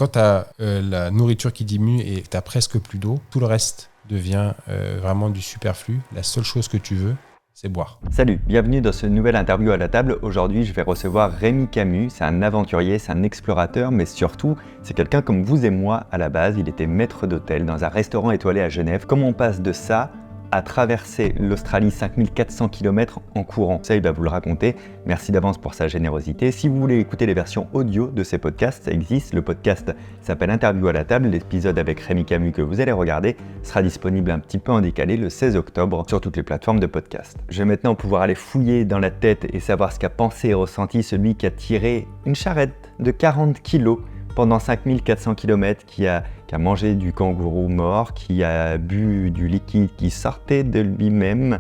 quand tu as la nourriture qui diminue et que tu n'as presque plus d'eau, tout le reste devient vraiment du superflu. La seule chose que tu veux, c'est boire. Salut, bienvenue dans ce nouvel interview à la table. Aujourd'hui, je vais recevoir Rémi Camus. C'est un aventurier, c'est un explorateur, mais surtout, c'est quelqu'un comme vous et moi à la base. Il était maître d'hôtel dans un restaurant étoilé à Genève. Comment on passe de ça à traverser l'Australie 5400 km en courant? Ça, il va vous le raconter. Merci d'avance pour sa générosité. Si vous voulez écouter les versions audio de ces podcasts, ça existe. Le podcast s'appelle Interview à la table. L'épisode avec Rémi Camus que vous allez regarder sera disponible un petit peu en décalé le 16 octobre sur toutes les plateformes de podcast. Je vais maintenant pouvoir aller fouiller dans la tête et savoir ce qu'a pensé et ressenti celui qui a tiré une charrette de 40 kilos pendant 5400 km, qui a mangé du kangourou mort, qui a bu du liquide qui sortait de lui-même,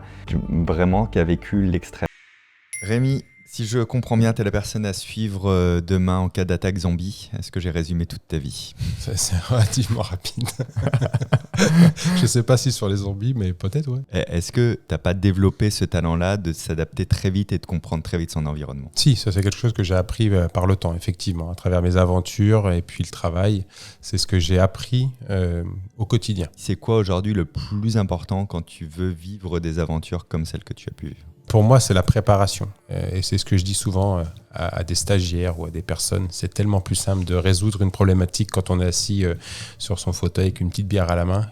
vraiment qui a vécu l'extrême. Rémi, si je comprends bien, tu es la personne à suivre demain en cas d'attaque zombie. Est-ce que j'ai résumé toute ta vie? C'est relativement rapide. Je ne sais pas si sur les zombies, mais peut-être, ouais. Est-ce que tu n'as pas développé ce talent-là de s'adapter très vite et de comprendre très vite son environnement? Si, ça c'est quelque chose que j'ai appris par le temps, effectivement, à travers mes aventures et puis le travail. C'est ce que j'ai appris au quotidien. C'est quoi aujourd'hui le plus important quand tu veux vivre des aventures comme celles que tu as pu vivre? Pour moi, c'est la préparation. Et c'est ce que je dis souvent à des stagiaires ou à des personnes. C'est tellement plus simple de résoudre une problématique quand on est assis sur son fauteuil avec une petite bière à la main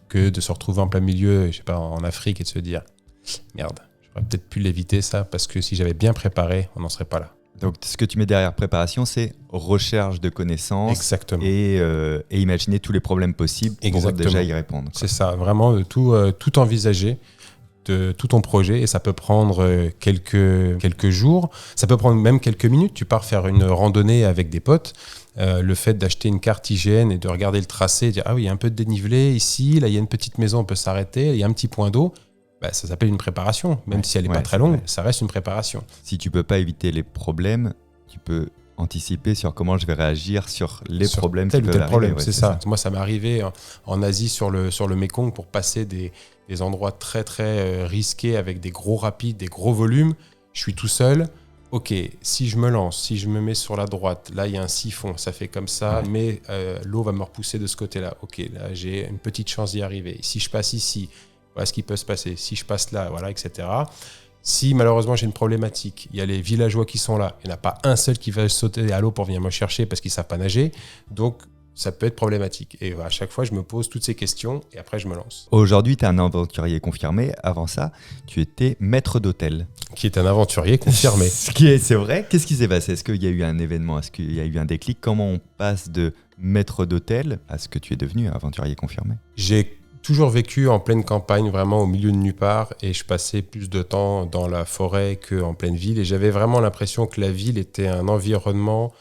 que de se retrouver en plein milieu, je sais pas, en Afrique et de se dire « Merde, j'aurais peut-être pu l'éviter ça parce que si j'avais bien préparé, on n'en serait pas là. » Donc, ce que tu mets derrière préparation, c'est recherche de connaissances. Exactement. Et imaginer tous les problèmes possibles pour déjà y répondre, quoi. C'est ça, vraiment de tout envisager, de tout ton projet, et ça peut prendre quelques jours, ça peut prendre même quelques minutes. Tu pars faire une randonnée avec des potes, le fait d'acheter une carte IGN et de regarder le tracé, dire « Ah oui, il y a un peu de dénivelé ici, là il y a une petite maison, on peut s'arrêter, il y a un petit point d'eau », ça s'appelle une préparation, même si elle n'est pas très longue, ça reste une préparation. Si tu ne peux pas éviter les problèmes, tu peux anticiper sur comment je vais réagir sur les problèmes qui peuvent arriver. C'est ça. Moi, ça m'est arrivé en Asie sur le Mekong pour passer des endroits très très risqués avec des gros rapides, des gros volumes. Je suis tout seul. Ok, si je me lance, si je me mets sur la droite, là il y a un siphon, ça fait comme ça, mais l'eau va me repousser de ce côté-là. Ok, là j'ai une petite chance d'y arriver. Si je passe ici, voilà ce qui peut se passer. Si je passe là, voilà, etc. Si malheureusement j'ai une problématique, il y a les villageois qui sont là, il n'y en a pas un seul qui va sauter à l'eau pour venir me chercher parce qu'ils ne savent pas nager, donc ça peut être problématique. Et à chaque fois, je me pose toutes ces questions et après je me lance. Aujourd'hui, tu es un aventurier confirmé. Avant ça, tu étais maître d'hôtel. Qui est un aventurier confirmé. C'est vrai. Qu'est-ce qui s'est passé? Est-ce qu'il y a eu un événement? Est-ce qu'il y a eu un déclic? Comment on passe de maître d'hôtel à ce que tu es devenu aventurier confirmé? J'ai toujours vécu en pleine campagne, vraiment au milieu de nulle part, et je passais plus de temps dans la forêt qu'en pleine ville. Et j'avais vraiment l'impression que la ville était un environnement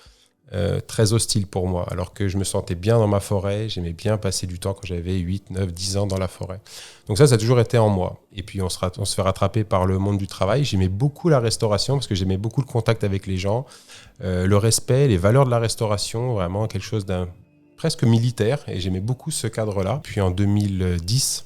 très hostile pour moi, alors que je me sentais bien dans ma forêt, j'aimais bien passer du temps quand j'avais 8, 9, 10 ans dans la forêt. Donc ça a toujours été en moi. Et puis on se fait rattraper par le monde du travail. J'aimais beaucoup la restauration parce que j'aimais beaucoup le contact avec les gens, le respect, les valeurs de la restauration, vraiment quelque chose presque militaire, et j'aimais beaucoup ce cadre-là. Puis en 2010,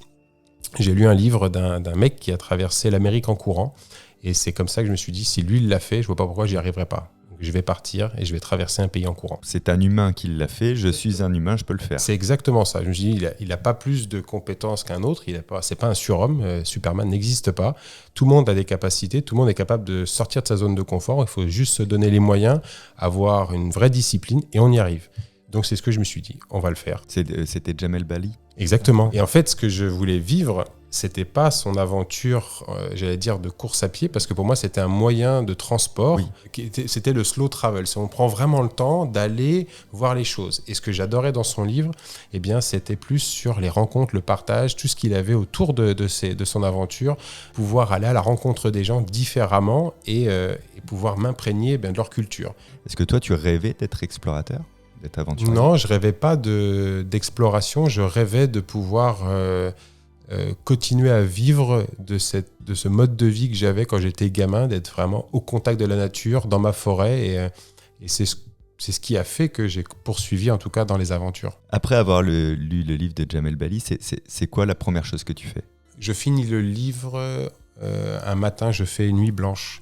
j'ai lu un livre d'un mec qui a traversé l'Amérique en courant, et c'est comme ça que je me suis dit, si lui il l'a fait, je vois pas pourquoi j'y arriverai pas. Donc, je vais partir et je vais traverser un pays en courant. C'est un humain qui l'a fait, je suis un humain, je peux le faire. C'est exactement ça. Je me suis dit, il n'a pas plus de compétences qu'un autre, c'est pas un surhomme, Superman n'existe pas. Tout le monde a des capacités, tout le monde est capable de sortir de sa zone de confort, il faut juste se donner les moyens, avoir une vraie discipline, et on y arrive. Donc c'est ce que je me suis dit, on va le faire. C'était Jamel Bali. Exactement. Et en fait, ce que je voulais vivre, c'était pas son aventure, j'allais dire, de course à pied, parce que pour moi, c'était un moyen de transport. Oui. C'était le slow travel. On prend vraiment le temps d'aller voir les choses. Et ce que j'adorais dans son livre, eh bien, c'était plus sur les rencontres, le partage, tout ce qu'il avait autour de son aventure, pouvoir aller à la rencontre des gens différemment et pouvoir m'imprégner de leur culture. Est-ce que toi, tu rêvais d'être explorateur? Non, je rêvais pas d'exploration, je rêvais de pouvoir continuer à vivre de ce mode de vie que j'avais quand j'étais gamin, d'être vraiment au contact de la nature, dans ma forêt, et c'est ce qui a fait que j'ai poursuivi en tout cas dans les aventures. Après avoir lu le livre de Jamel Bali, c'est quoi la première chose que tu fais? Je finis le livre, un matin je fais une nuit blanche.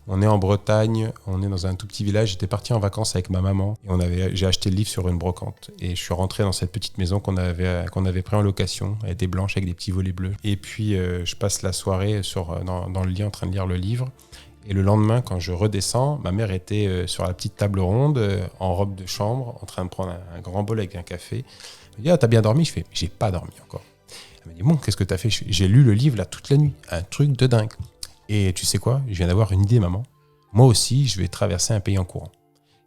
On est en Bretagne, on est dans un tout petit village. J'étais parti en vacances avec ma maman et j'ai acheté le livre sur une brocante. Et je suis rentré dans cette petite maison qu'on avait pris en location. Elle était blanche avec des petits volets bleus. Et puis, je passe la soirée dans le lit en train de lire le livre. Et le lendemain, quand je redescends, ma mère était sur la petite table ronde, en robe de chambre, en train de prendre un grand bol avec un café. Elle me dit « Ah, t'as bien dormi ?» Je fais « J'ai pas dormi encore. » Elle me dit « Bon, qu'est-ce que t'as fait ?» J'ai lu le livre là toute la nuit. Un truc de dingue. Et tu sais quoi ? Je viens d'avoir une idée, maman. Moi aussi, je vais traverser un pays en courant.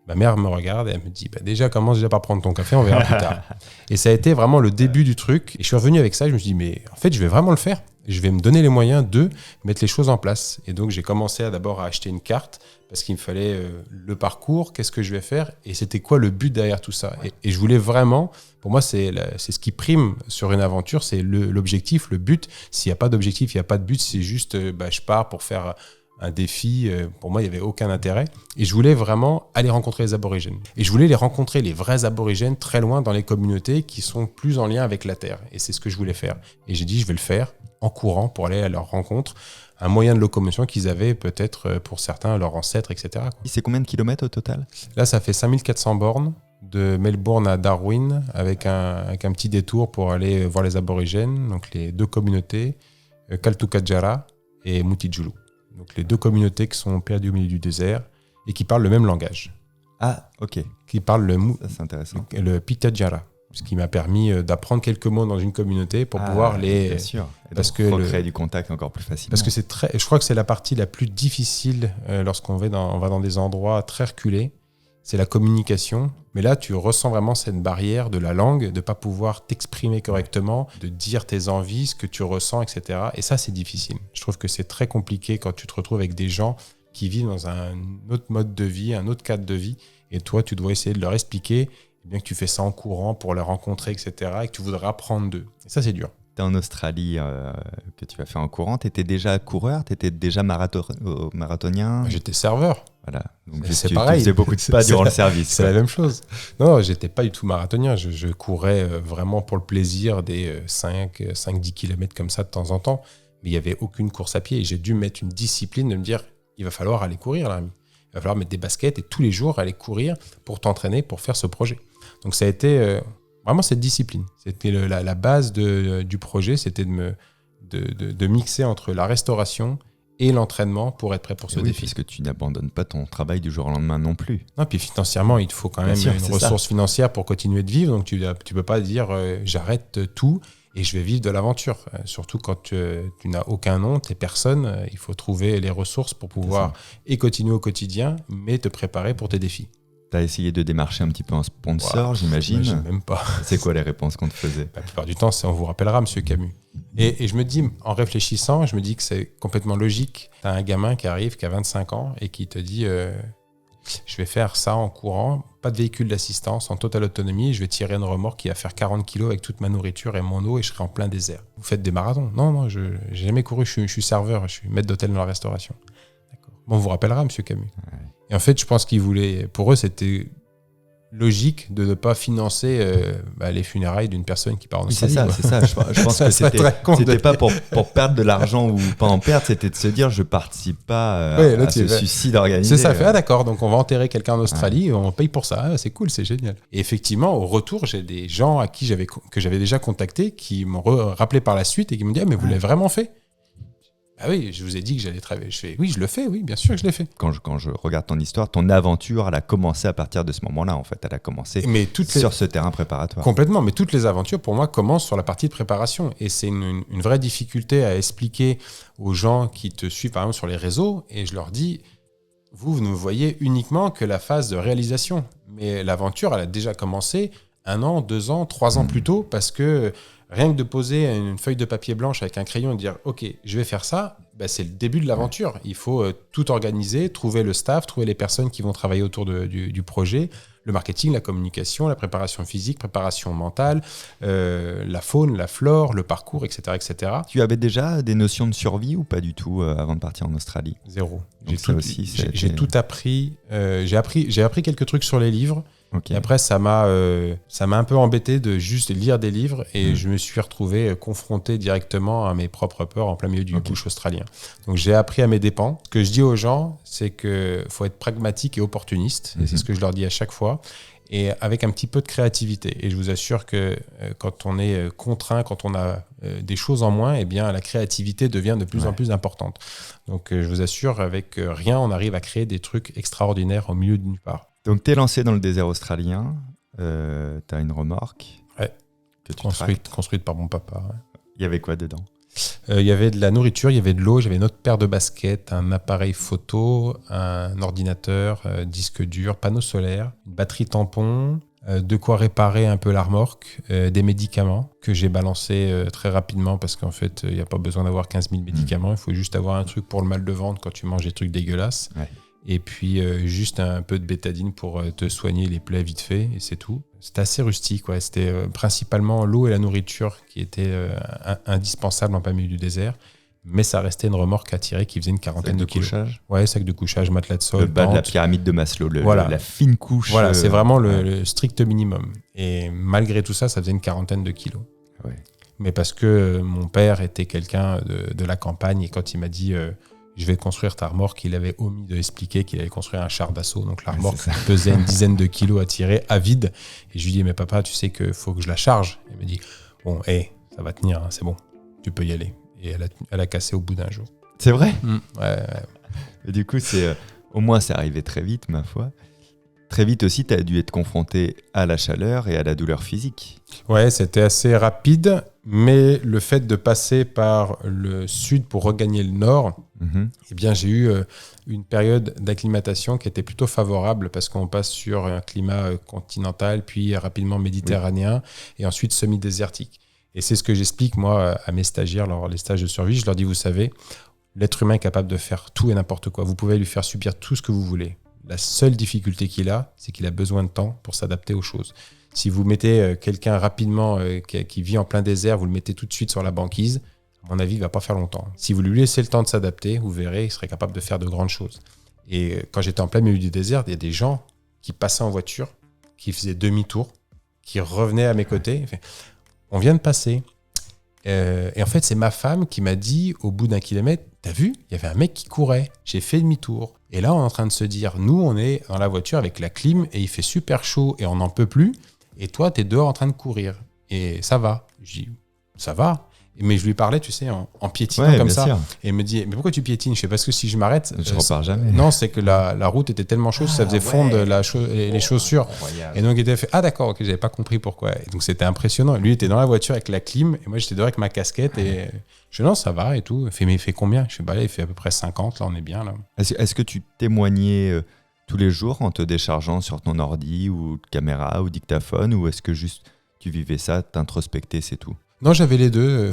Ma mère me regarde et elle me dit déjà, commence déjà par prendre ton café, on verra plus tard. Et ça a été vraiment le début du truc. Et je suis revenu avec ça et je me suis dit, mais en fait, je vais vraiment le faire. Je vais me donner les moyens de mettre les choses en place. Et donc, j'ai commencé d'abord à acheter une carte parce qu'il me fallait le parcours, qu'est-ce que je vais faire et c'était quoi le but derrière tout ça. Et je voulais vraiment, pour moi, c'est ce qui prime sur une aventure, c'est l'objectif, le but. S'il n'y a pas d'objectif, il n'y a pas de but, c'est juste, je pars pour faire un défi. Pour moi, il n'y avait aucun intérêt. Et je voulais vraiment aller rencontrer les aborigènes. Et je voulais les rencontrer, les vrais aborigènes, très loin dans les communautés qui sont plus en lien avec la terre. Et c'est ce que je voulais faire. Et j'ai dit, je vais le faire en courant pour aller à leur rencontre. Un moyen de locomotion qu'ils avaient peut-être pour certains, leurs ancêtres, etc. C'est combien de kilomètres au total ? Là, ça fait 5400 bornes de Melbourne à Darwin avec un petit détour pour aller voir les aborigènes, donc les deux communautés, Kaltukatjara et Mutijulu. Donc les deux communautés qui sont perdues au milieu du désert et qui parlent le même langage. Ah, ok. Qui parlent Ça, c'est intéressant. le Pitjantjara. Ce qui m'a permis d'apprendre quelques mots dans une communauté pour pouvoir les... Bien sûr. Et parce que recréer du contact encore plus facilement. Parce que je crois que c'est la partie la plus difficile lorsqu'on va dans des endroits très reculés. C'est la communication. Mais là, tu ressens vraiment cette barrière de la langue, de ne pas pouvoir t'exprimer correctement, de dire tes envies, ce que tu ressens, etc. Et ça, c'est difficile. Je trouve que c'est très compliqué quand tu te retrouves avec des gens qui vivent dans un autre mode de vie, un autre cadre de vie. Et toi, tu dois essayer de leur expliquer bien que tu fais ça en courant pour les rencontrer, etc. Et que tu voudrais apprendre d'eux. Et ça, c'est dur. Tu es en Australie, que tu as fait en courant. Tu étais déjà coureur, tu étais déjà marathonien. J'étais serveur. Voilà. Donc c'est pareil. Tu faisais beaucoup de pas durant le service. C'est la même chose. Non, j'étais pas du tout marathonien. Je courais vraiment pour le plaisir des 5-10 km comme ça de temps en temps. Mais il n'y avait aucune course à pied. Et j'ai dû mettre une discipline de me dire, il va falloir aller courir, là. Il va falloir mettre des baskets et tous les jours aller courir pour t'entraîner, pour faire ce projet. Donc ça a été vraiment cette discipline. C'était la base du projet, c'était de mixer entre la restauration et l'entraînement pour être prêt pour ce défi. Parce que tu n'abandonnes pas ton travail du jour au lendemain non plus. Non, puis financièrement, il te faut quand même une ressource financière pour continuer de vivre. Donc tu peux pas dire j'arrête tout et je vais vivre de l'aventure. Surtout quand tu n'as aucun nom, tu n'es personne. Il faut trouver les ressources pour pouvoir et continuer au quotidien, mais te préparer pour tes défis. Tu as essayé de démarcher un petit peu un sponsor, j'imagine. Même pas. C'est quoi les réponses qu'on te faisait ? La plupart du temps, c'est on vous rappellera, Monsieur Camus. Et je me dis, en réfléchissant, je me dis que c'est complètement logique. Tu as un gamin qui arrive, qui a 25 ans et qui te dit je vais faire ça en courant, pas de véhicule d'assistance, en totale autonomie, je vais tirer une remorque qui va faire 40 kilos avec toute ma nourriture et mon eau et je serai en plein désert. Vous faites des marathons ? Non, je n'ai jamais couru, je suis serveur, je suis maître d'hôtel dans la restauration. D'accord. Bon, on vous rappellera, Monsieur Camus. Ouais. Et en fait, je pense qu'ils voulaient, pour eux, c'était logique de ne pas financer les funérailles d'une personne qui part en Australie. C'est ça. Je pense que c'était pas pour perdre de l'argent ou pas en perdre, c'était de se dire je participe pas à ce suicide organisé. C'est ça, d'accord, donc on va enterrer quelqu'un en Australie, on paye pour ça, c'est cool, c'est génial. Et effectivement, au retour, j'ai des gens à qui que j'avais déjà contacté qui m'ont rappelé par la suite et qui m'ont dit mais vous l'avez vraiment fait ? Ah oui, je vous ai dit que j'allais travailler. Je fais, oui, je le fais, oui, bien sûr que je l'ai fait. Quand je regarde ton histoire, ton aventure, elle a commencé à partir de ce moment-là, en fait. Elle a commencé sur ce terrain préparatoire. Complètement, mais toutes les aventures, pour moi, commencent sur la partie de préparation. Et c'est une vraie difficulté à expliquer aux gens qui te suivent, par exemple, sur les réseaux. Et je leur dis, vous ne voyez uniquement que la phase de réalisation. Mais l'aventure, elle a déjà commencé 1 an, 2 ans, 3 ans plus tôt, parce que rien que de poser une feuille de papier blanche avec un crayon et dire « Ok, je vais faire ça », c'est le début de l'aventure. Il faut tout organiser, trouver le staff, trouver les personnes qui vont travailler autour du projet, le marketing, la communication, la préparation physique, préparation mentale, la faune, la flore, le parcours, etc., etc. Tu avais déjà des notions de survie ou pas du tout avant de partir en Australie ? Zéro. J'ai tout appris. J'ai appris quelques trucs sur les livres, Okay. Et après, ça m'a un peu embêté de juste lire des livres et je me suis retrouvé confronté directement à mes propres peurs en plein milieu du bush australien. Donc, j'ai appris à mes dépens. Ce que je dis aux gens, c'est qu'il faut être pragmatique et opportuniste. Et c'est ce que je leur dis à chaque fois. Et avec un petit peu de créativité. Et je vous assure que quand on est contraint, quand on a des choses en moins, eh bien, la créativité devient de plus en plus importante. Donc, je vous assure, avec rien, on arrive à créer des trucs extraordinaires au milieu de nulle part. Donc, tu es lancé dans le désert australien. Tu as une remorque. Ouais. Que tu construite par mon papa. Ouais. Il y avait quoi dedans ? Il y avait de la nourriture, il y avait de l'eau, j'avais une autre paire de baskets, un appareil photo, un ordinateur, disque dur, panneau solaire, une batterie tampon, de quoi réparer un peu la remorque, des médicaments que j'ai balancés très rapidement parce qu'en fait, il n'y a pas besoin d'avoir 15 000 médicaments, il faut juste avoir un truc pour le mal de ventre quand tu manges des trucs dégueulasses. Ouais. Et puis juste un peu de bétadine pour te soigner les plaies vite fait, et c'est tout. C'était assez rustique, ouais. C'était principalement l'eau et la nourriture qui étaient indispensables en plein milieu du désert. Mais ça restait une remorque à tirer qui faisait une quarantaine de kilos. Couchage. Ouais, sac de couchage, matelas de sol. Le bas de la pyramide de Maslow, la fine couche. Voilà, c'est vraiment le strict minimum. Et malgré tout ça, ça faisait une quarantaine de kilos. Ouais. Mais parce que mon père était quelqu'un de la campagne, et quand il m'a dit je vais construire ta remorque, il avait omis de expliquer qu'il allait construire un char d'assaut. Donc la remorque pesait une dizaine de kilos à tirer à vide. Et je lui dis, mais papa, tu sais qu'il faut que je la charge. Il me dit, bon, ça va tenir, hein, c'est bon, tu peux y aller. Et elle a cassé au bout d'un jour. C'est vrai ? Ouais. Et du coup, au moins, c'est arrivé très vite, ma foi. Très vite aussi, tu as dû être confronté à la chaleur et à la douleur physique. Ouais, c'était assez rapide, mais le fait de passer par le sud pour regagner le nord, eh bien, j'ai eu une période d'acclimatation qui était plutôt favorable parce qu'on passe sur un climat continental, puis rapidement méditerranéen et ensuite semi-désertique. Et c'est ce que j'explique, moi, à mes stagiaires lors des stages de survie. Je leur dis, vous savez, l'être humain est capable de faire tout et n'importe quoi. Vous pouvez lui faire subir tout ce que vous voulez. La seule difficulté qu'il a, c'est qu'il a besoin de temps pour s'adapter aux choses. Si vous mettez quelqu'un rapidement qui vit en plein désert, vous le mettez tout de suite sur la banquise, à mon avis, il ne va pas faire longtemps. Si vous lui laissez le temps de s'adapter, vous verrez, il serait capable de faire de grandes choses. Et quand j'étais en plein milieu du désert, il y a des gens qui passaient en voiture, qui faisaient demi-tour, qui revenaient à mes côtés. On vient de passer. Et en fait, c'est ma femme qui m'a dit, au bout d'1 kilomètre, t'as vu, il y avait un mec qui courait, j'ai fait demi-tour. Et là, on est en train de se dire, nous, on est dans la voiture avec la clim et il fait super chaud et on n'en peut plus. Et toi, t'es dehors en train de courir. Et ça va. Je dis, ça va. Mais je lui parlais, tu sais, en piétinant comme ça. Sûr. Et il me dit, mais pourquoi tu piétines ? Je sais, parce que si je m'arrête... Je repars jamais. Non, c'est que la route était tellement chaude, ça faisait fondre les chaussures. Incroyable. Et donc, il était fait, d'accord, ok, j'avais pas compris pourquoi. Et donc, c'était impressionnant. Lui, il était dans la voiture avec la clim, et moi, j'étais dehors avec ma casquette, et je dis, non, ça va, et tout. Il fait, mais il fait combien ? Je dis, il fait à peu près 50, là, on est bien, là. Est-ce que tu témoignais tous les jours en te déchargeant sur ton ordi, ou caméra, ou dictaphone, ou est-ce que juste tu vivais ça, t'introspectais, c'est tout ? Non, j'avais les deux,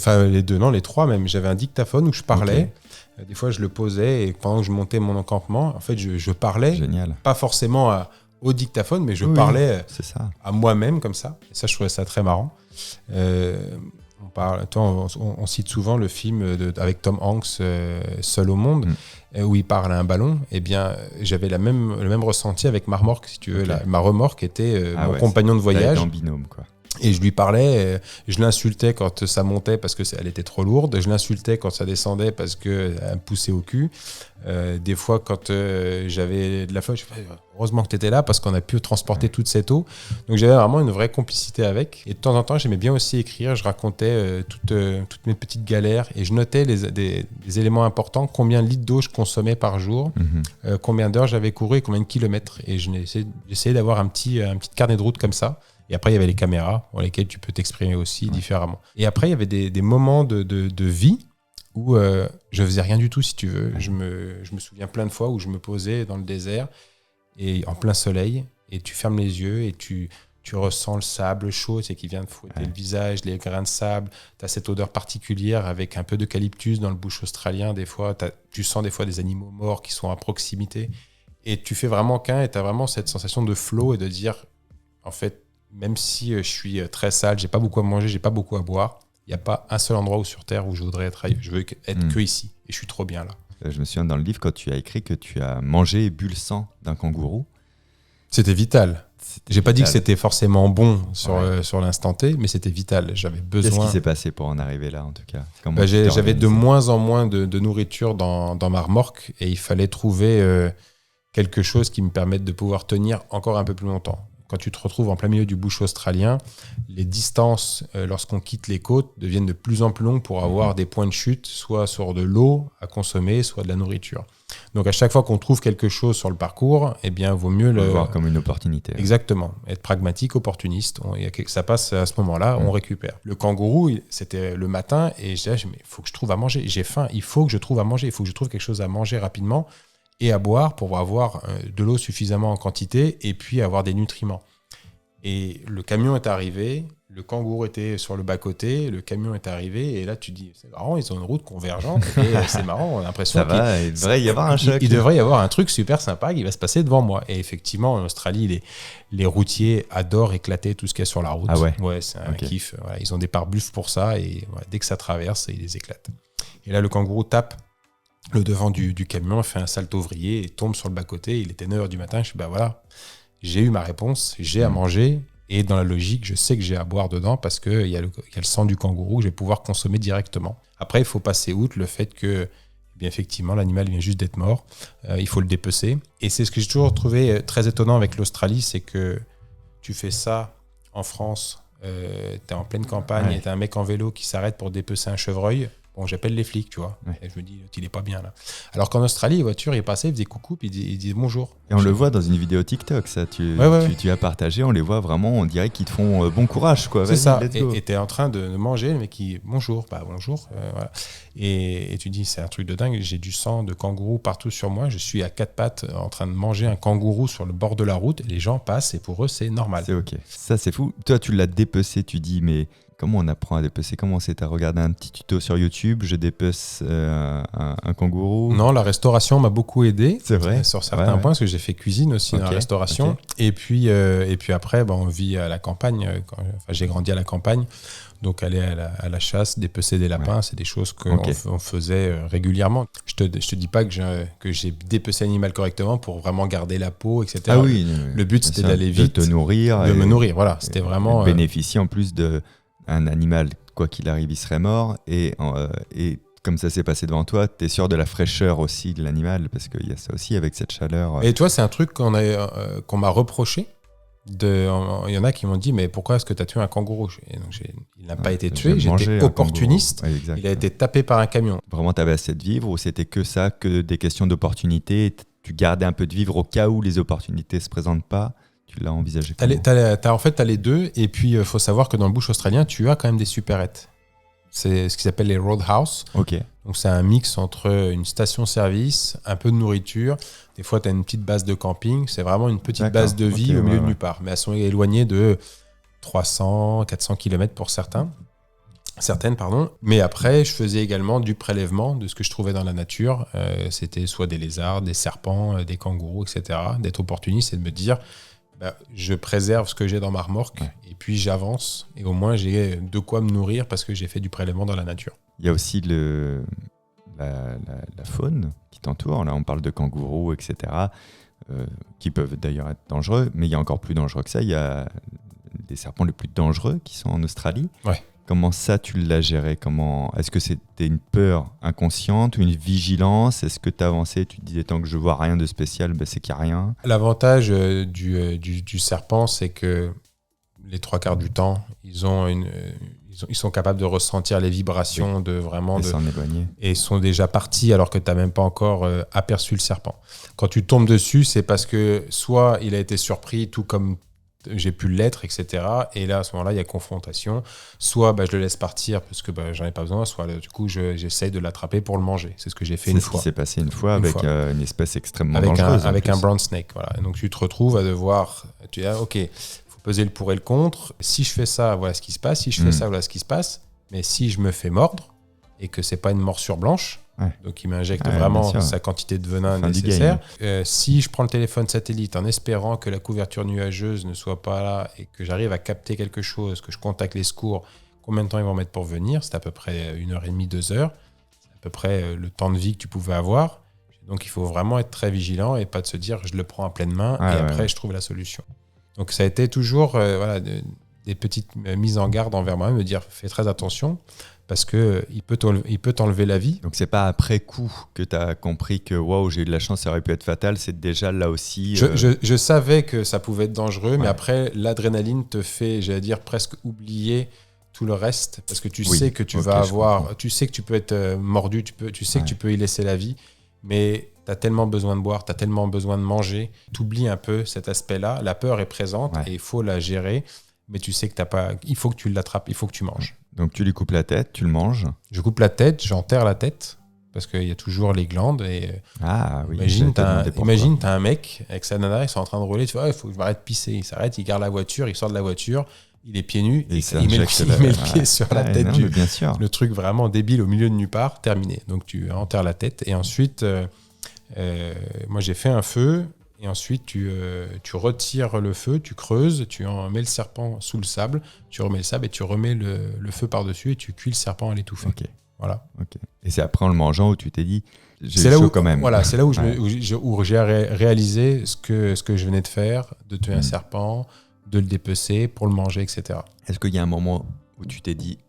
les trois même. J'avais un dictaphone où je parlais. Okay. Des fois, je le posais et pendant que je montais mon encampement, en fait, je parlais. Génial. Pas forcément au dictaphone, mais je parlais à moi-même comme ça. Et ça, je trouvais ça très marrant. On cite souvent le film avec Tom Hanks, Seul au monde, où il parle à un ballon. Eh bien, j'avais le même ressenti avec ma remorque, si tu veux. Okay. Ma remorque était mon compagnon de voyage. En binôme, quoi. Et je lui parlais, je l'insultais quand ça montait parce qu'elle était trop lourde, je l'insultais quand ça descendait parce qu'elle me poussait au cul. Des fois, quand j'avais de la flotte, je disais, heureusement que tu étais là parce qu'on a pu transporter toute cette eau. Donc j'avais vraiment une vraie complicité avec. Et de temps en temps, j'aimais bien aussi écrire, je racontais toutes mes petites galères et je notais des éléments importants, combien de litres d'eau je consommais par jour, combien d'heures j'avais couru et combien de kilomètres. Et j'essayais d'avoir un petit carnet de route comme ça. Et après, il y avait les caméras pour lesquelles tu peux t'exprimer aussi différemment. Et après, il y avait des moments de vie où je faisais rien du tout, si tu veux. Je me souviens plein de fois où je me posais dans le désert et en plein soleil et tu fermes les yeux et tu ressens le sable chaud, c'est qui vient de fouetter le visage, les grains de sable. Tu as cette odeur particulière avec un peu d'eucalyptus dans le bush australien. Des fois, tu sens des fois des animaux morts qui sont à proximité. Et tu fais vraiment qu'un et tu as vraiment cette sensation de flow et de dire, en fait, même si je suis très sale, j'ai pas beaucoup à manger, j'ai pas beaucoup à boire, il n'y a pas un seul endroit sur Terre où je voudrais être ailleurs. Je veux être que ici. Et je suis trop bien là. Je me souviens dans le livre quand tu as écrit que tu as mangé et bu le sang d'un kangourou. C'était vital. J'ai pas dit que vital. c'était forcément bon sur l'instant T, mais c'était vital. J'avais besoin. Qu'est-ce qui s'est passé pour en arriver là, en tout cas? Comment Bah, tu t'es j'avais de organisé? moins en moins de nourriture dans ma remorque et il fallait trouver quelque chose qui me permette de pouvoir tenir encore un peu plus longtemps. Quand tu te retrouves en plein milieu du bush australien, les distances, lorsqu'on quitte les côtes, deviennent de plus en plus longues pour avoir des points de chute, soit sur de l'eau à consommer, soit de la nourriture. Donc à chaque fois qu'on trouve quelque chose sur le parcours, eh bien, vaut mieux Le voir comme une opportunité. Exactement. Être pragmatique, opportuniste. Ça passe à ce moment-là, on récupère. Le kangourou, c'était le matin et je disais, mais il faut que je trouve à manger. J'ai faim, il faut que je trouve à manger. Il faut que je trouve quelque chose à manger rapidement et à boire pour avoir de l'eau suffisamment en quantité et puis avoir des nutriments. Et le camion est arrivé, le kangourou était sur le bas-côté, le camion est arrivé et là tu te dis, c'est marrant, ils ont une route convergente et c'est marrant, on a l'impression Ça va, il devrait y avoir un choc. Il devrait y avoir un truc super sympa qui va se passer devant moi. Et effectivement, en Australie, les routiers adorent éclater tout ce qu'il y a sur la route. Ah ouais? Ouais, c'est un Ok. kiff. Voilà, ils ont des pare-buffes pour ça et dès que ça traverse, ils les éclatent. Et là, le kangourou tape le devant du camion, fait un salto vrillé et tombe sur le bas-côté. Il était 9h du matin. Je dis, bah voilà, j'ai eu ma réponse, j'ai à manger. Et dans la logique, je sais que j'ai à boire dedans parce qu'il y a le sang du kangourou que je vais pouvoir consommer directement. Après, il faut passer outre le fait que, eh bien, effectivement, l'animal vient juste d'être mort. Il faut le dépecer. Et c'est ce que j'ai toujours trouvé très étonnant avec l'Australie, c'est que tu fais ça en France, tu es en pleine campagne et tu as un mec en vélo qui s'arrête pour dépecer un chevreuil. Bon, j'appelle les flics, tu vois. Ouais. Et je me dis, il est pas bien là. Alors qu'en Australie, les voitures, ils passaient, ils faisaient coucou, puis ils disaient bonjour. Et on le voit dans une vidéo TikTok, ça. Tu as partagé, on les voit vraiment, on dirait qu'ils te font bon courage, quoi. C'est ça. Let's go. Et t'es en train de manger, mais qui bonjour, bah bonjour. Voilà. Et tu dis, c'est un truc de dingue. J'ai du sang de kangourou partout sur moi. Je suis à quatre pattes en train de manger un kangourou sur le bord de la route. Les gens passent et pour eux, c'est normal. C'est ok. Ça, c'est fou. Toi, tu l'as dépecé, tu dis, mais comment on apprend à dépecer? Comment c'est? T'as regardé un petit tuto sur YouTube, je dépece un kangourou? Non, la restauration m'a beaucoup aidé. C'est vrai. Sur certains points, parce que j'ai fait cuisine aussi dans la restauration. Ok. Et puis après, on vit à la campagne. J'ai grandi à la campagne. Donc aller à la chasse, dépecer des lapins, c'est des choses qu'on faisait régulièrement. Je te dis pas que j'ai dépecé l'animal correctement pour vraiment garder la peau, etc. Ah oui. Le but, c'était d'aller vite. De te nourrir. De me nourrir, voilà. C'était vraiment... bénéficier en plus d'un animal, quoi qu'il arrive, il serait mort. Et comme ça s'est passé devant toi, tu es sûr de la fraîcheur aussi de l'animal, parce qu'il y a ça aussi avec cette chaleur. Et toi, c'est un truc qu'on m'a reproché. Il y en a qui m'ont dit, mais pourquoi est-ce que tu as tué un kangourou? Et donc, il n'a pas été tué, j'étais opportuniste. Ouais, il a été tapé par un camion. Vraiment, tu avais assez de vivre ou c'était que ça, que des questions d'opportunité? Tu gardais un peu de vivre au cas où les opportunités ne se présentent pas? Tu l'as envisagé comment? En fait, tu as les deux. Et puis, il faut savoir que dans le bush australien, tu as quand même des supérettes. C'est ce qu'ils appellent les roadhouse. Ok. Donc, c'est un mix entre une station-service, un peu de nourriture. Des fois, tu as une petite base de camping. C'est vraiment une petite base de vie au milieu de nulle part. Mais elles sont éloignées de 300, 400 km pour certaines. Mais après, je faisais également du prélèvement de ce que je trouvais dans la nature. C'était soit des lézards, des serpents, des kangourous, etc. D'être opportuniste et de me dire, je préserve ce que j'ai dans ma remorque et puis j'avance. Et au moins, j'ai de quoi me nourrir parce que j'ai fait du prélèvement dans la nature. Il y a aussi la faune qui t'entoure. Là, on parle de kangourous, etc., qui peuvent d'ailleurs être dangereux, mais il y a encore plus dangereux que ça. Il y a des serpents les plus dangereux qui sont en Australie. Ouais. Comment ça, tu l'as géré? Est-ce que c'était une peur inconsciente ou une vigilance? Est-ce que tu avançais, tu te disais, tant que je vois rien de spécial, c'est qu'il n'y a rien? L'avantage du serpent, c'est que les 3/4 du temps, ils sont capables de ressentir les vibrations S'en éloigner. Et ils sont déjà partis alors que tu n'as même pas encore aperçu le serpent. Quand tu tombes dessus, c'est parce que soit il a été surpris, tout comme j'ai pu l'être, etc. Et là, à ce moment-là, il y a confrontation. Soit je le laisse partir parce que j'en ai pas besoin, soit du coup, j'essaye de l'attraper pour le manger. C'est ce que j'ai fait une fois. C'est ce qui s'est passé une fois avec une espèce extrêmement dangereuse. Avec un brown snake. Voilà. Et donc, tu te retrouves à devoir... Tu dis, OK, il faut peser le pour et le contre. Si je fais ça, voilà ce qui se passe. Si je fais ça, voilà ce qui se passe. Mais si je me fais mordre et que c'est pas une morsure blanche, donc il m'injecte vraiment sa quantité de venin nécessaire. Si je prends le téléphone satellite en espérant que la couverture nuageuse ne soit pas là et que j'arrive à capter quelque chose, que je contacte les secours, combien de temps ils vont mettre pour venir? C'est à peu près 1h30, 2 heures. C'est à peu près le temps de vie que tu pouvais avoir. Donc il faut vraiment être très vigilant et pas de se dire je le prends à pleine main et après je trouve la solution. Donc ça a été toujours des petites mises en garde envers moi, me dire fais très attention parce qu'il peut t'enlever la vie. Donc c'est pas après coup que tu as compris que waouh, j'ai eu de la chance, ça aurait pu être fatal, c'est déjà là aussi... Je savais que ça pouvait être dangereux, mais après l'adrénaline te fait, j'allais dire, presque oublier tout le reste parce que tu sais que tu vas avoir, tu sais que tu peux être mordu, tu sais que tu peux y laisser la vie, mais tu as tellement besoin de boire, tu as tellement besoin de manger, tu oublies un peu cet aspect-là, la peur est présente et il faut la gérer, mais tu sais que il faut que tu l'attrapes, il faut que tu manges. Donc tu lui coupes la tête, tu le manges. Je coupe la tête, j'enterre la tête parce qu'il y a toujours les glandes et imagine t'as un mec avec sa nana, ils sont en train de rouler, tu vois, il faut que je m'arrête de pisser, il s'arrête, il garde la voiture, il sort de la voiture, il est pieds nus, et il met le pied sur la tête bien sûr. le truc vraiment débile au milieu de nulle part, terminé. Donc tu enterres la tête et ensuite moi j'ai fait un feu et ensuite tu retires le feu, tu creuses, tu en mets le serpent sous le sable, tu remets le sable et tu remets le feu par-dessus et tu cuis le serpent à l'étouffer. Okay. Voilà. Okay. Et c'est après en le mangeant où tu t'es dit j'ai chaud quand même. Voilà, c'est là où j'ai réalisé ce que je venais de faire, de tuer un serpent, de le dépecer pour le manger, etc. Est-ce qu'il y a un moment où tu t'es dit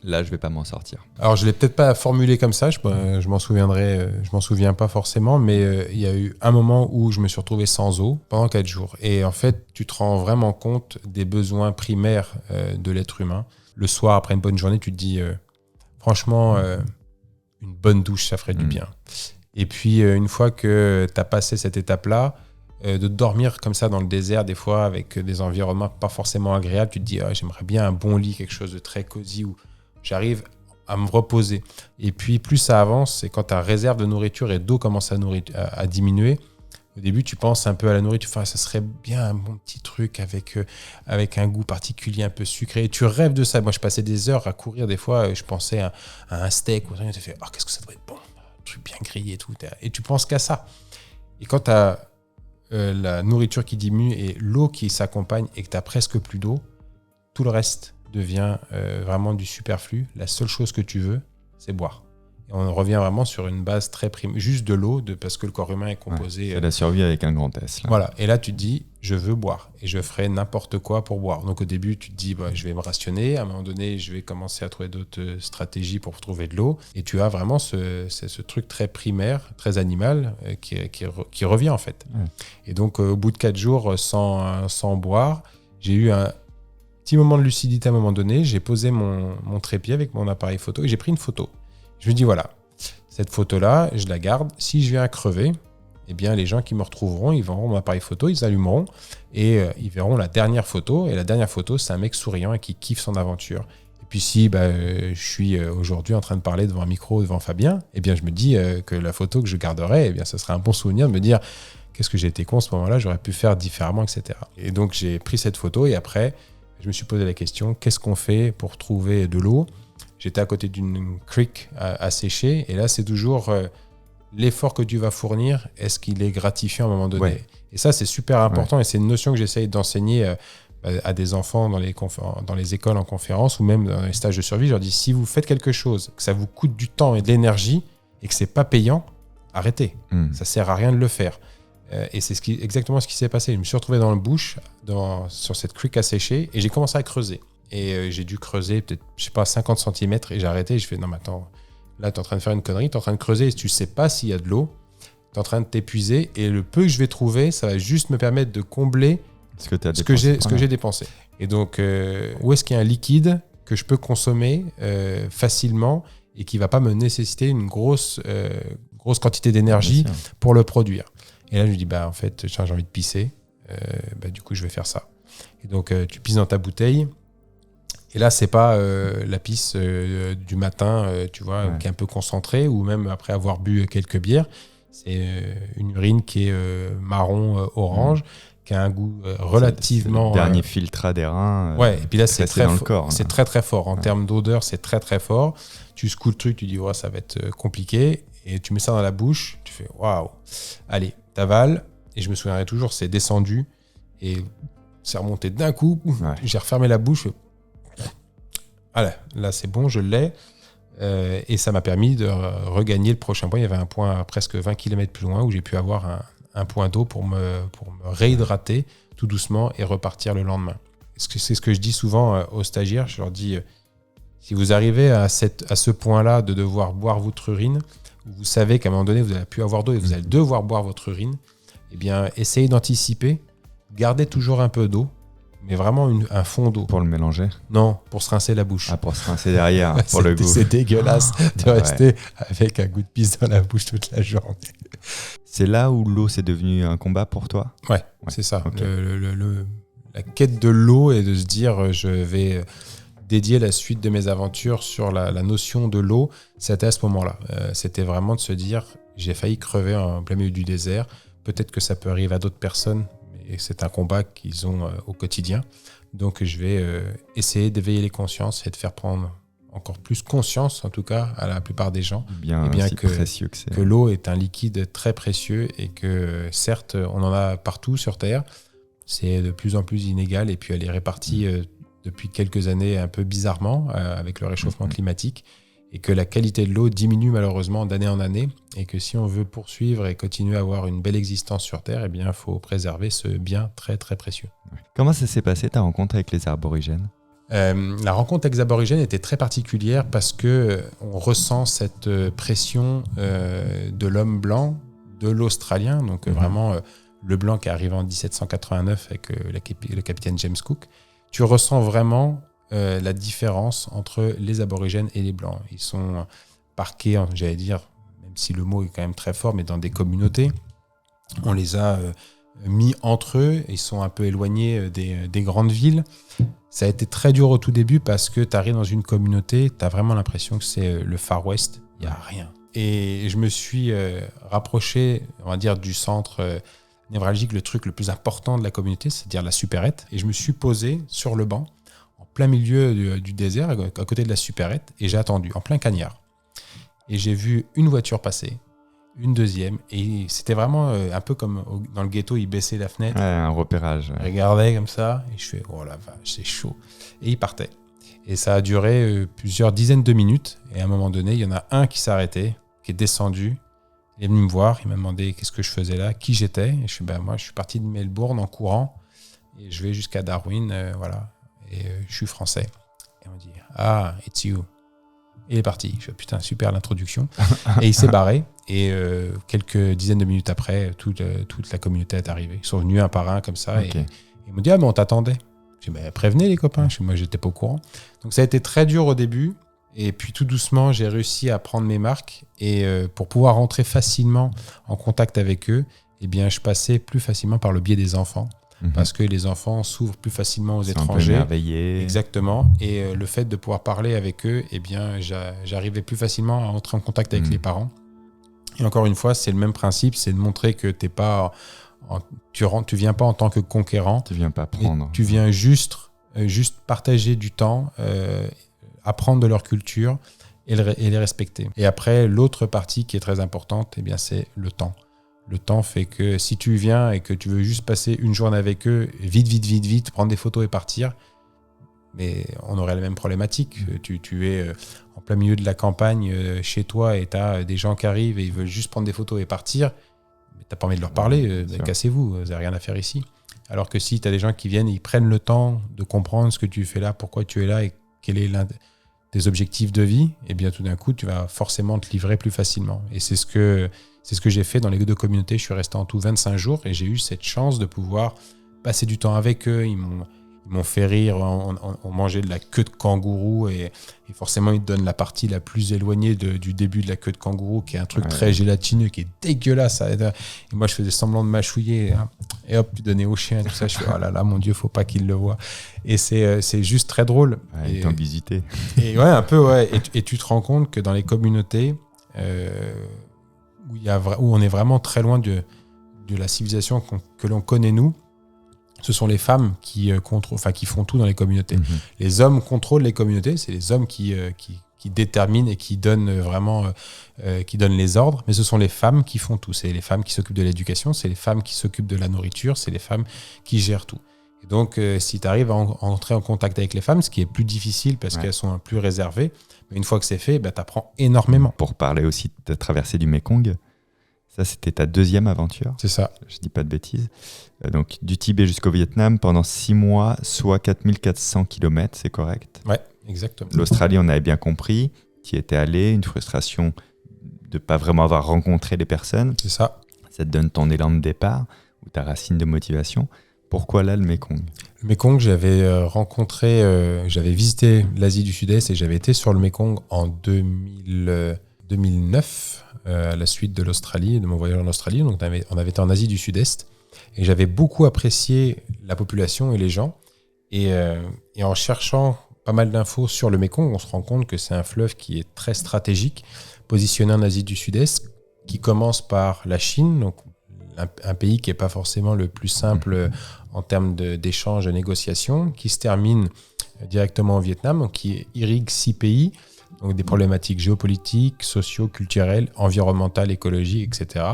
là, je vais pas m'en sortir? Alors, je l'ai peut-être pas formulé comme ça, je m'en souviens pas forcément, mais il y a eu un moment où je me suis retrouvé sans eau pendant 4 jours. Et en fait, tu te rends vraiment compte des besoins primaires de l'être humain. Le soir, après une bonne journée, tu te dis, franchement, une bonne douche, ça ferait du bien. Et puis, une fois que tu as passé cette étape-là, de dormir comme ça dans le désert, des fois, avec des environnements pas forcément agréables, tu te dis, j'aimerais bien un bon lit, quelque chose de très cosy où j'arrive à me reposer. Et puis, plus ça avance, c'est quand ta réserve de nourriture et d'eau commence à diminuer. Au début, tu penses un peu à la nourriture. Enfin, ça serait bien un bon petit truc avec un goût particulier, un peu sucré. Et tu rêves de ça. Moi, je passais des heures à courir. Des fois, je pensais à un steak. Ou tu te fais, qu'est-ce que ça doit être bon. Un truc bien grillé et tout. Et tu penses qu'à ça. Et quand tu as la nourriture qui diminue et l'eau qui s'accompagne et que tu n'as presque plus d'eau, tout le reste devient vraiment du superflu. La seule chose que tu veux, c'est boire. Et on revient vraiment sur une base très juste de l'eau, parce que le corps humain est composé... c'est la survie avec un grand S. Là. Voilà, et là tu te dis, je veux boire, et je ferai n'importe quoi pour boire. Donc au début, tu te dis, je vais me rationner, à un moment donné, je vais commencer à trouver d'autres stratégies pour trouver de l'eau, et tu as vraiment ce truc très primaire, très animal, qui revient en fait. Et donc au bout de 4 jours sans boire, j'ai eu un petit moment de lucidité à un moment donné, j'ai posé mon trépied avec mon appareil photo, et j'ai pris une photo. Je me dis, voilà, cette photo-là, je la garde. Si je viens à crever, eh bien, les gens qui me retrouveront, ils verront mon appareil photo, ils allumeront et ils verront la dernière photo. Et la dernière photo, c'est un mec souriant et qui kiffe son aventure. Et puis si je suis aujourd'hui en train de parler devant un micro, devant Fabien, eh bien, je me dis que la photo que je garderai, eh bien, ce sera un bon souvenir de me dire qu'est-ce que j'ai été con à ce moment-là, j'aurais pu faire différemment, etc. Et donc, j'ai pris cette photo et après, je me suis posé la question, qu'est-ce qu'on fait pour trouver de l'eau ? J'étais à côté d'une creek à sécher et là, c'est toujours l'effort que tu vas fournir, est-ce qu'il est gratifiant à un moment donné ? Et ça, c'est super important et c'est une notion que j'essaye d'enseigner à des enfants dans les écoles en conférence ou même dans les stages de survie. Je leur dis, si vous faites quelque chose, que ça vous coûte du temps et de l'énergie et que c'est pas payant, arrêtez. Ça sert à rien de le faire. Et c'est exactement ce qui s'est passé. Je me suis retrouvé dans le bush, sur cette creek à sécher et j'ai commencé à creuser. Et j'ai dû creuser peut-être, 50 cm et j'ai arrêté. Et je fais, non, mais attends, là, tu es en train de faire une connerie, tu es en train de creuser et tu ne sais pas s'il y a de l'eau, tu es en train de t'épuiser et le peu que je vais trouver, ça va juste me permettre de combler ce que j'ai dépensé. Et donc, où est-ce qu'il y a un liquide que je peux consommer facilement et qui ne va pas me nécessiter une grosse quantité d'énergie pour le produire. Et là, je me dis, en fait, j'ai envie de pisser, du coup, je vais faire ça. Et donc, tu pisses dans ta bouteille. Et là, c'est pas la pisse du matin, tu vois, qui est un peu concentrée, ou même après avoir bu quelques bières. C'est une urine qui est marron-orange, qui a un goût relativement... C'est le dernier filtrat des reins. Et puis là, c'est très dans le corps. C'est très, très fort. En termes d'odeur, c'est très, très fort. Tu secoues le truc, tu dis, ça va être compliqué. Et tu mets ça dans la bouche, tu fais, waouh. Allez, t'avales. Et je me souviendrai toujours, c'est descendu. Et c'est remonté d'un coup. J'ai refermé la bouche. Voilà, là c'est bon, je l'ai. Et ça m'a permis de regagner le prochain point. Il y avait un point à presque 20 km plus loin où j'ai pu avoir un point d'eau pour me réhydrater tout doucement et repartir le lendemain. C'est ce que je dis souvent aux stagiaires. Je leur dis, si vous arrivez à ce point-là de devoir boire votre urine, vous savez qu'à un moment donné, vous n'allez plus avoir d'eau et vous allez devoir boire votre urine, eh bien, essayez d'anticiper, gardez toujours un peu d'eau, mais vraiment un fond d'eau. Pour le mélanger? Non, pour se rincer la bouche. Ah, pour se rincer derrière, pour le goût. C'est dégueulasse de rester avec un goût de pisse dans la bouche toute la journée. C'est là où l'eau, c'est devenu un combat pour toi? Ouais, c'est ça. Okay. La quête de l'eau et de se dire je vais dédier la suite de mes aventures sur la notion de l'eau, c'était à ce moment-là. C'était vraiment de se dire j'ai failli crever en plein milieu du désert. Peut-être que ça peut arriver à d'autres personnes, mais c'est un combat qu'ils ont au quotidien. Donc je vais essayer d'éveiller les consciences et de faire prendre encore plus conscience, en tout cas, à la plupart des gens, bien précieux que c'est. Que l'eau est un liquide très précieux et que certes, on en a partout sur Terre. C'est de plus en plus inégal et puis elle est répartie depuis quelques années un peu bizarrement avec le réchauffement climatique et que la qualité de l'eau diminue malheureusement d'année en année et que si on veut poursuivre et continuer à avoir une belle existence sur Terre, eh bien, il faut préserver ce bien très très précieux. Comment ça s'est passé ta rencontre avec les aborigènes ? La rencontre avec les aborigènes était très particulière parce que on ressent cette pression de l'homme blanc, de l'Australien, donc vraiment le blanc qui est arrivé en 1789 avec le capitaine James Cook. Tu ressens vraiment la différence entre les aborigènes et les blancs. Ils sont parqués, j'allais dire, même si le mot est quand même très fort, mais dans des communautés. On les a mis entre eux, ils sont un peu éloignés des grandes villes. Ça a été très dur au tout début parce que tu arrives dans une communauté, tu as vraiment l'impression que c'est le Far West, il n'y a rien. Et je me suis rapproché, on va dire, du centre névralgique, le truc le plus important de la communauté, c'est-à-dire la supérette. Et je me suis posé sur le banc, en plein milieu du désert, à côté de la supérette, et j'ai attendu, en plein cagnard. Et j'ai vu une voiture passer, une deuxième, et c'était vraiment un peu comme dans le ghetto, il baissait la fenêtre. Ouais, un repérage. Il regardait comme ça, et je fais « Oh la vache, c'est chaud ». Et il partait. Et ça a duré plusieurs dizaines de minutes, et à un moment donné, il y en a un qui s'est arrêté, qui est descendu. Il est venu me voir, il m'a demandé qu'est-ce que je faisais là, qui j'étais. Et je suis moi je suis parti de Melbourne en courant et je vais jusqu'à Darwin, voilà. Et je suis français. Et on me dit ah, it's you. Et il est parti. Je fais putain super l'introduction. Et il s'est barré. Et quelques dizaines de minutes après, toute la communauté est arrivée. Ils sont venus un par un comme ça. Okay. Et ils m'ont dit ah mais on t'attendait. Je dis prévenez les copains. Moi j'étais pas au courant. Donc ça a été très dur au début. Et puis tout doucement, j'ai réussi à prendre mes marques et pour pouvoir rentrer facilement en contact avec eux, eh bien, je passais plus facilement par le biais des enfants parce que les enfants s'ouvrent plus facilement aux étrangers. Un peu émerveillés. Exactement. Et le fait de pouvoir parler avec eux, eh bien, j'arrivais plus facilement à entrer en contact avec les parents. Et encore une fois, c'est le même principe, c'est de montrer que t'es pas, tu viens pas en tant que conquérant. Tu viens pas prendre. Tu viens juste partager du temps. Apprendre de leur culture et les respecter. Et après, l'autre partie qui est très importante, eh bien, c'est le temps. Le temps fait que si tu viens et que tu veux juste passer une journée avec eux, vite, prendre des photos et partir, mais on aurait la même problématique. Tu es en plein milieu de la campagne chez toi et tu as des gens qui arrivent et ils veulent juste prendre des photos et partir, mais tu n'as pas envie de leur parler, cassez-vous, vous n'avez rien à faire ici. Alors que si tu as des gens qui viennent et ils prennent le temps de comprendre ce que tu fais là, pourquoi tu es là et quel est l'un tes objectifs de vie, et bien tout d'un coup, tu vas forcément te livrer plus facilement. Et c'est ce que j'ai fait dans les deux communautés. Je suis resté en tout 25 jours et j'ai eu cette chance de pouvoir passer du temps avec eux. Ils m'ont fait rire, on mangeait de la queue de kangourou et forcément, ils te donnent la partie la plus éloignée du début de la queue de kangourou, qui est un truc très gélatineux, qui est dégueulasse. Et moi, je faisais semblant de mâchouiller et hop, tu donnais au chien et tout ça. Je fais, oh là là, mon Dieu, faut pas qu'il le voie. Et c'est juste très drôle. Ouais, ils t'ont visité. Et ouais, un peu, ouais. Et tu te rends compte que dans les communautés où on est vraiment très loin de la civilisation que l'on connaît, nous, ce sont les femmes qui font tout dans les communautés. Les hommes contrôlent les communautés, c'est les hommes qui déterminent et qui donnent vraiment qui donnent les ordres, mais ce sont les femmes qui font tout. C'est les femmes qui s'occupent de l'éducation, c'est les femmes qui s'occupent de la nourriture, c'est les femmes qui gèrent tout. Et donc, si tu arrives à entrer en contact avec les femmes, ce qui est plus difficile parce qu'elles sont plus réservées, mais une fois que c'est fait, tu apprends énormément. Pour parler aussi de la traversée du Mekong, Ça, c'était ta deuxième aventure. C'est ça. Je dis pas de bêtises. Donc, du Tibet jusqu'au Vietnam pendant 6 mois, soit 4400 km, c'est correct? Ouais, exactement. L'Australie, on avait bien compris. Tu y étais allé, une frustration de ne pas vraiment avoir rencontré les personnes. C'est ça. Ça te donne ton élan de départ ou ta racine de motivation. Pourquoi là, le Mekong? Le Mekong, j'avais visité l'Asie du Sud-Est et j'avais été sur le Mekong en 2009, à la suite de l'Australie, de mon voyage en Australie. Donc, on avait été en Asie du Sud-Est et j'avais beaucoup apprécié la population et les gens. Et en cherchant pas mal d'infos sur le Mekong, on se rend compte que c'est un fleuve qui est très stratégique, positionné en Asie du Sud-Est, qui commence par la Chine, donc un pays qui n'est pas forcément le plus simple en termes d'échanges, de négociations, qui se termine directement au Vietnam, donc qui irrigue 6 pays, donc des problématiques géopolitiques, socio-culturelles, environnementales, écologiques, etc.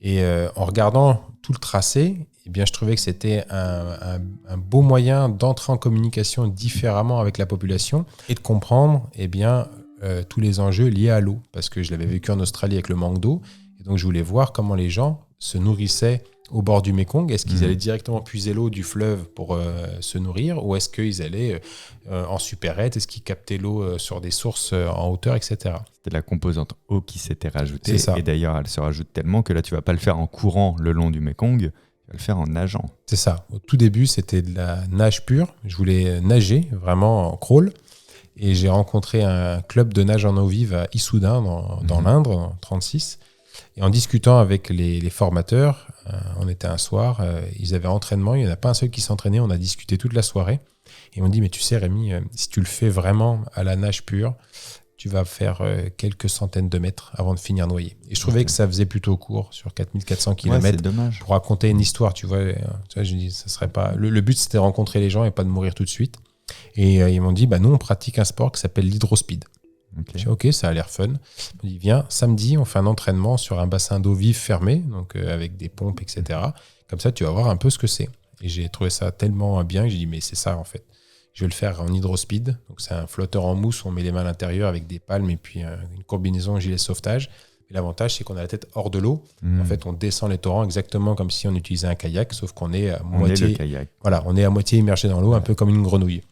Et en regardant tout le tracé, eh bien, je trouvais que c'était un beau moyen d'entrer en communication différemment avec la population et de comprendre eh bien, tous les enjeux liés à l'eau, parce que je l'avais vécu en Australie avec le manque d'eau, et donc je voulais voir comment les gens se nourrissaient au bord du Mekong. Est-ce qu'ils allaient directement puiser l'eau du fleuve pour se nourrir, ou est-ce qu'ils allaient en supérette? Est-ce qu'ils captaient l'eau sur des sources en hauteur, etc. C'était la composante eau qui s'était rajoutée. C'est ça. Et d'ailleurs, elle se rajoute tellement que là, tu ne vas pas le faire en courant le long du Mekong, tu vas le faire en nageant. C'est ça. Au tout début, c'était de la nage pure. Je voulais nager, vraiment en crawl. Et j'ai rencontré un club de nage en eau vive à Issoudun, dans l'Indre, en 36. Et en discutant avec les formateurs, on était un soir, ils avaient entraînement, il n'y en a pas un seul qui s'entraînait, on a discuté toute la soirée. Et on dit, mais tu sais Rémi, si tu le fais vraiment à la nage pure, tu vas faire quelques centaines de mètres avant de finir noyé. Et je trouvais que ça faisait plutôt court, sur 4400 km. Ouais, c'est dommage. Pour raconter une histoire, tu vois, je dis, ça serait pas... Le but, c'était de rencontrer les gens et pas de mourir tout de suite. Et ils m'ont dit, nous, on pratique un sport qui s'appelle l'hydrospeed. Okay. J'ai dit, ok, ça a l'air fun. On dit, viens, samedi, on fait un entraînement sur un bassin d'eau vive fermé, donc avec des pompes, etc. Comme ça, tu vas voir un peu ce que c'est. Et j'ai trouvé ça tellement bien que j'ai dit, mais c'est ça, en fait. Je vais le faire en hydrospeed. Donc, c'est un flotteur en mousse où on met les mains à l'intérieur avec des palmes et puis une combinaison gilet sauvetage. Et l'avantage, c'est qu'on a la tête hors de l'eau. En fait, on descend les torrents exactement comme si on utilisait un kayak, sauf qu'on est à moitié... le kayak. Voilà, on est à moitié immergé dans l'eau, un peu comme une grenouille.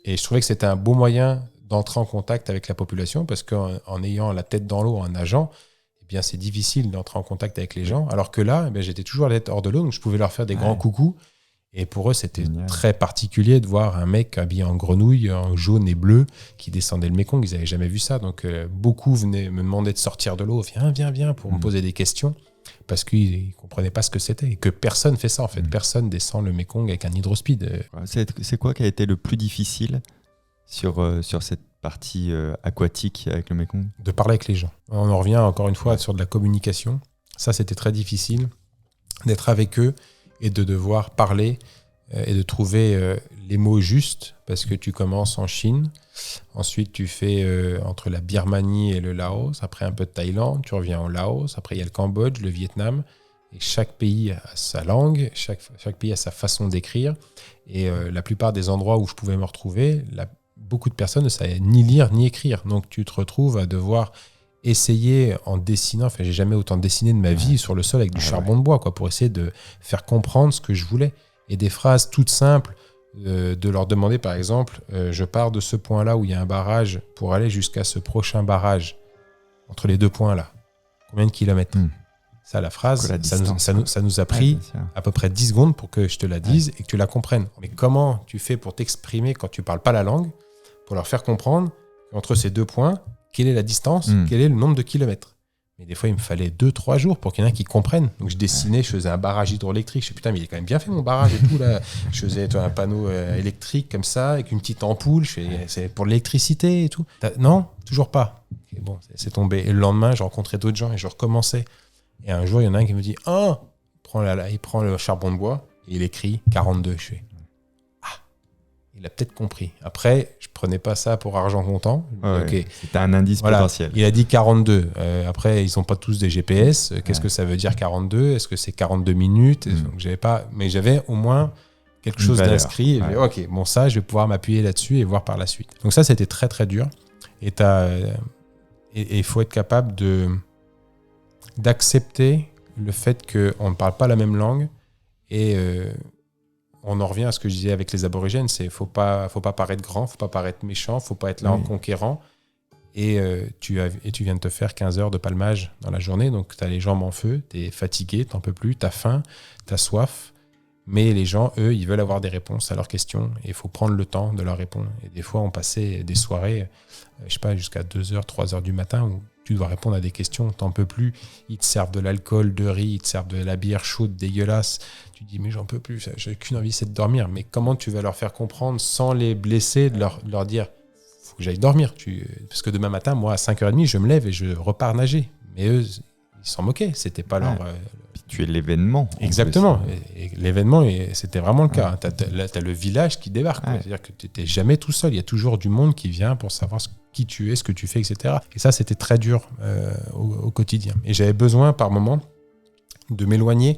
Et je trouvais que c'était un beau moyen d'entrer en contact avec la population, parce qu'en ayant la tête dans l'eau, en nageant, eh bien, c'est difficile d'entrer en contact avec les gens. Alors que là, j'étais toujours la tête hors de l'eau, donc je pouvais leur faire des grands coucous. Et pour eux, c'était très particulier de voir un mec habillé en grenouille, en jaune et bleu, qui descendait le Mekong. Ils n'avaient jamais vu ça. Donc, beaucoup venaient me demander de sortir de l'eau. Viens, pour me poser des questions. Parce qu'ils ne comprenaient pas ce que c'était. Et que personne ne fait ça, en fait. Personne descend le Mekong avec un hydrospeed. C'est quoi qui a été le plus difficile sur cette partie aquatique avec le Mekong? De parler avec les gens. On en revient encore une fois sur de la communication. Ça, c'était très difficile d'être avec eux et de devoir parler et de trouver les mots justes, parce que tu commences en Chine, ensuite tu fais entre la Birmanie et le Laos, après un peu de Thaïlande, tu reviens au Laos, après il y a le Cambodge, le Vietnam, et chaque pays a sa langue, chaque pays a sa façon d'écrire, et la plupart des endroits où je pouvais me retrouver, beaucoup de personnes ne savaient ni lire ni écrire, donc tu te retrouves à devoir essayer en dessinant, j'ai jamais autant dessiné de ma vie sur le sol avec du charbon de bois, pour essayer de faire comprendre ce que je voulais. Et des phrases toutes simples, de leur demander par exemple, je pars de ce point-là où il y a un barrage pour aller jusqu'à ce prochain barrage, entre les deux points là. Combien de kilomètres? Ça, la phrase, ça nous a pris à peu près 10 secondes pour que je te la dise et que tu la comprennes. Mais comment tu fais pour t'exprimer quand tu parles pas la langue, pour leur faire comprendre qu'entre ces deux points, quelle est la distance, quel est le nombre de kilomètres? Mais des fois, il me fallait 2-3 jours pour qu'il y en ait qui comprennent. Donc, je dessinais, je faisais un barrage hydroélectrique. Je me suis dit, putain, mais il est quand même bien fait mon barrage et tout, là. Je faisais un panneau électrique comme ça, avec une petite ampoule. C'est pour l'électricité et tout. Non, toujours pas. Et bon, c'est tombé. Et le lendemain, je rencontrais d'autres gens et je recommençais. Et un jour, il y en a un qui me dit, il prend le charbon de bois et il écrit 42. Je fais, il a peut-être compris. Après, je prenais pas ça pour argent comptant. Okay. C'était un indice potentiel. Il a dit 42. Après, ils sont pas tous des GPS. Qu'est-ce que ça veut dire 42? Est-ce que c'est 42 minutes? Donc, j'avais au moins quelque chose d'inscrit. Ok, bon, ça, je vais pouvoir m'appuyer là-dessus et voir par la suite. Donc ça, c'était très, très dur. Et il faut être capable d'accepter le fait qu'on ne parle pas la même langue et on en revient à ce que je disais avec les aborigènes, c'est faut pas paraître grand, faut pas paraître méchant, faut pas être là en conquérant. Et tu viens de te faire 15 heures de palmage dans la journée, donc tu as les jambes en feu, tu es fatigué, tu n'en peux plus, tu as faim, tu as soif. Mais les gens, eux, ils veulent avoir des réponses à leurs questions et il faut prendre le temps de leur répondre. Et des fois, on passait des soirées, je sais pas, jusqu'à 2h, 3h du matin où tu dois répondre à des questions, t'en peux plus. Ils te servent de l'alcool, de riz, ils te servent de la bière chaude, dégueulasse. Tu te dis, mais j'en peux plus, j'ai qu'une envie, c'est de dormir. Mais comment tu vas leur faire comprendre sans les blesser, de leur dire, faut que j'aille dormir. Parce que demain matin, moi, à 5h30, je me lève et je repars nager. Mais eux, ils s'en moquaient, c'était pas leur... Tu es l'événement. Exactement. Et l'événement, c'était vraiment le cas. Là, tu as le village qui débarque. C'est-à-dire que tu n'étais jamais tout seul. Il y a toujours du monde qui vient pour savoir qui tu es, ce que tu fais, etc. Et ça, c'était très dur au quotidien. Et j'avais besoin, par moment, de m'éloigner,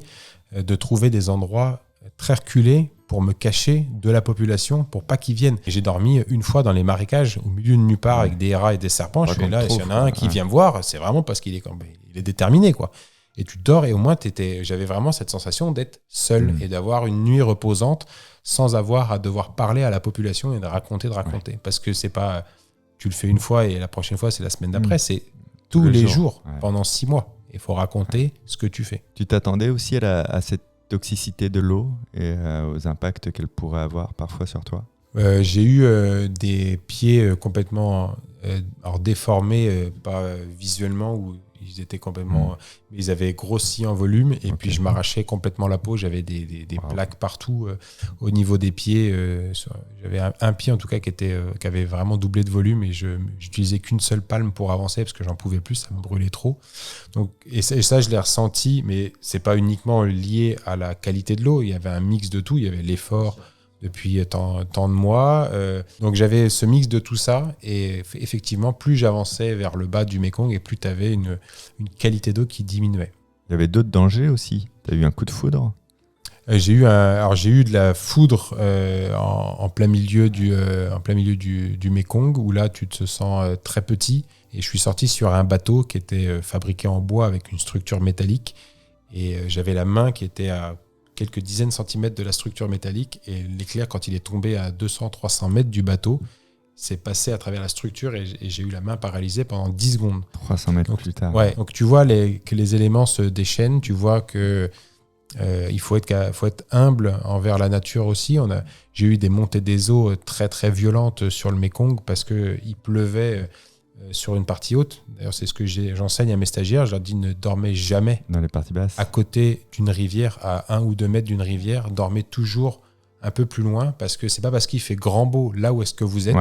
de trouver des endroits très reculés pour me cacher de la population, pour pas qu'ils viennent. Et j'ai dormi une fois dans les marécages, au milieu de nulle part, avec des rats et des serpents. Je suis là, et s'il y en a un qui vient me voir, c'est vraiment parce qu'il est déterminé, quoi. Et tu dors et au moins, j'avais vraiment cette sensation d'être seul et d'avoir une nuit reposante sans avoir à devoir parler à la population et de raconter. Parce que c'est pas, tu le fais une fois et la prochaine fois, c'est la semaine d'après. C'est tous les jours pendant 6 mois. Il faut raconter ce que tu fais. Tu t'attendais aussi à cette toxicité de l'eau et aux impacts qu'elle pourrait avoir parfois sur toi ? J'ai eu des pieds complètement déformés, pas visuellement, ou ils étaient complètement... Ils avaient grossi en volume et puis je m'arrachais complètement la peau. J'avais des plaques partout au niveau des pieds. J'avais un pied en tout cas qui avait vraiment doublé de volume et j'utilisais qu'une seule palme pour avancer parce que j'en pouvais plus, ça me brûlait trop. Donc, et ça, je l'ai ressenti, mais c'est pas uniquement lié à la qualité de l'eau. Il y avait un mix de tout. Il y avait l'effort depuis tant de mois. Donc j'avais ce mix de tout ça et effectivement, plus j'avançais vers le bas du Mékong et plus tu avais une qualité d'eau qui diminuait. Il y avait d'autres dangers aussi. Tu as eu un coup de foudre ? J'ai eu de la foudre en plein milieu du Mékong où là tu te sens très petit et je suis sorti sur un bateau qui était fabriqué en bois avec une structure métallique et j'avais la main qui était à quelques dizaines de centimètres de la structure métallique et l'éclair, quand il est tombé à 200-300 mètres du bateau, s'est passé à travers la structure et j'ai eu la main paralysée pendant 10 secondes. 300 mètres plus tard. Ouais, donc tu vois que les éléments se déchaînent, tu vois que il faut être humble envers la nature aussi. J'ai eu des montées des eaux très très violentes sur le Mékong parce qu'il pleuvait sur une partie haute. D'ailleurs, c'est ce que j'enseigne à mes stagiaires. Je leur dis ne dormez jamais dans les parties basses. À côté d'une rivière, à 1 ou 2 mètres d'une rivière. Dormez toujours un peu plus loin parce que c'est pas parce qu'il fait grand beau là où est-ce que vous êtes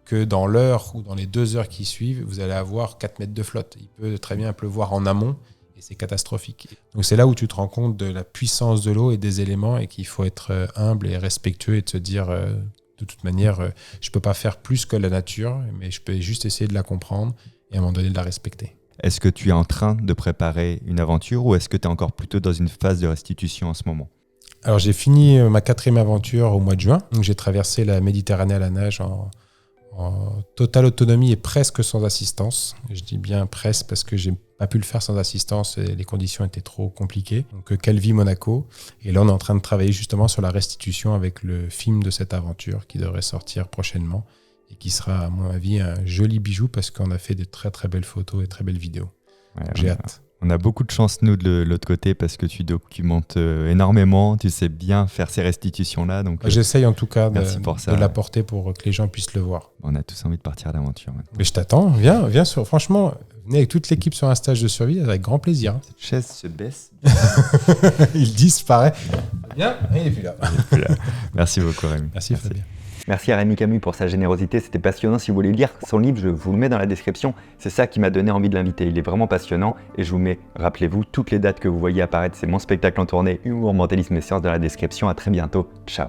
que dans l'heure ou dans les 2 heures qui suivent, vous allez avoir 4 mètres de flotte. Il peut très bien pleuvoir en amont et c'est catastrophique. Donc c'est là où tu te rends compte de la puissance de l'eau et des éléments et qu'il faut être humble et respectueux et de se dire... de toute manière, je ne peux pas faire plus que la nature, mais je peux juste essayer de la comprendre et à un moment donné de la respecter. Est-ce que tu es en train de préparer une aventure ou est-ce que tu es encore plutôt dans une phase de restitution en ce moment ? Alors j'ai fini ma 4e aventure au mois de juin. Donc, j'ai traversé la Méditerranée à la nage en totale autonomie et presque sans assistance. Je dis bien presque parce que j'ai pas pu le faire sans assistance et les conditions étaient trop compliquées. Donc Calvi, Monaco. Et là, on est en train de travailler justement sur la restitution avec le film de cette aventure qui devrait sortir prochainement et qui sera, à mon avis, un joli bijou parce qu'on a fait de très très belles photos et très belles vidéos. J'ai hâte. On a beaucoup de chance, nous, de l'autre côté, parce que tu documentes énormément, tu sais bien faire ces restitutions-là. Donc, j'essaye en tout cas de l'apporter pour que les gens puissent le voir. On a tous envie de partir à l'aventure. Maintenant. Mais je t'attends, viens franchement, venez avec toute l'équipe sur un stage de survie, avec grand plaisir. Cette chaise se baisse. Il disparaît. Bien, il n'est plus là. Merci beaucoup, Rémi. Merci. Fabien. Merci à Rémi Camus pour sa générosité, c'était passionnant. Si vous voulez lire son livre, je vous le mets dans la description. C'est ça qui m'a donné envie de l'inviter. Il est vraiment passionnant et je vous mets, rappelez-vous, toutes les dates que vous voyez apparaître. C'est mon spectacle en tournée, Humour, Mentalisme et Sciences dans la description. À très bientôt. Ciao.